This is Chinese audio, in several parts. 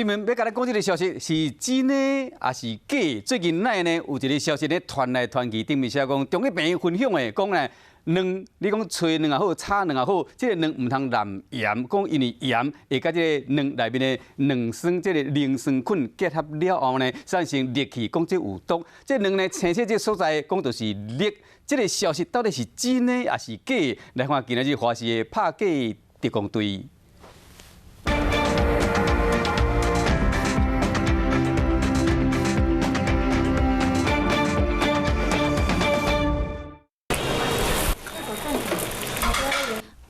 新闻要甲咱讲这个消息是真的还是假？最近呢有一个消息咧传来传去，顶面写讲中医病院分享的讲呢。你讲吹卵也好，炒卵也好，这个卵唔通染盐，讲因为盐会甲这个卵内面的卵酸，这个磷酸菌结合了后呢，产生氯气，讲这有毒。这卵呢，青色这所在讲就是氯。这个消息到底是真的还是假？来看今日华视的拍假特工队。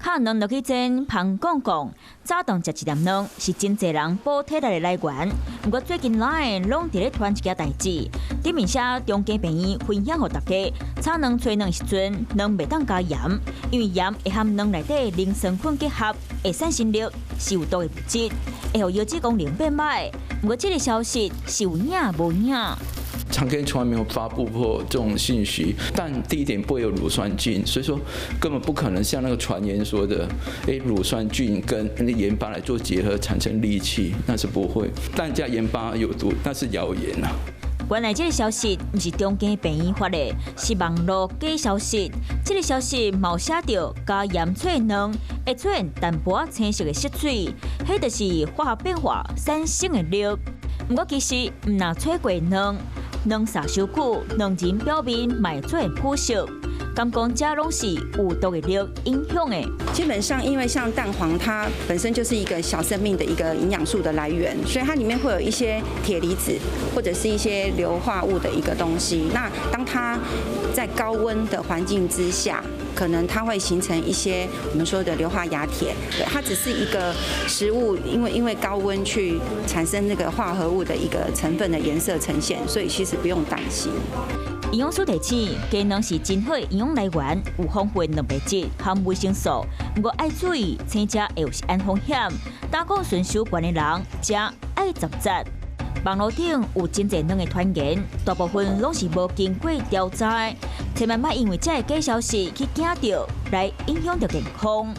敲卵落去煎，芳讲讲，早顿食一粒卵是真侪人补体力的来源。不过最近来拢伫咧传一件代志，顶面写中间病院分享互大家，炒卵吹卵时阵，卵袂当加盐，因为盐会和卵内底磷酸菌结合，会产生氯，是有毒的物质，会互腰子功能变歹。不过这个消息是有影无影？长庚从来没有发布过这种信息，但第一点不会有乳酸菌，所以说根本不可能像那个传言说的，乳酸菌跟盐巴来做结合产生戾气，那是不会。但加盐巴有毒，那是谣言啊。原来这个消息不是中间病院发的，是网络假消息。这个消息冇写到加盐萃卵会出现淡薄青色的色水，迄就是化学变化产生的氯。不过其实唔若吹过卵。卵撒伤久，卵仁表面卖做腐蚀，敢讲这拢是有毒的氯影响的。基本上，因为像蛋黄，它本身就是一个小生命的一个营养素的来源，所以它里面会有一些铁离子或者是一些硫化物的一个东西。那当它在高温的环境之下，可能它会形成一些我们说的硫化亚铁，它只是一个食物，因为高温去产生那个化合物的一个成分的颜色呈现，所以其实不用担心。营养素提醒，鸡卵是真好的营养来源，有丰富的蛋白质和维生素。不过要注意，生食会有食安风险。胆固醇守高的人食爱杂质。网络顶有真侪卵的传言，大部分拢是无经过调查，千万莫因为这个假消息去惊到，来影响到健康。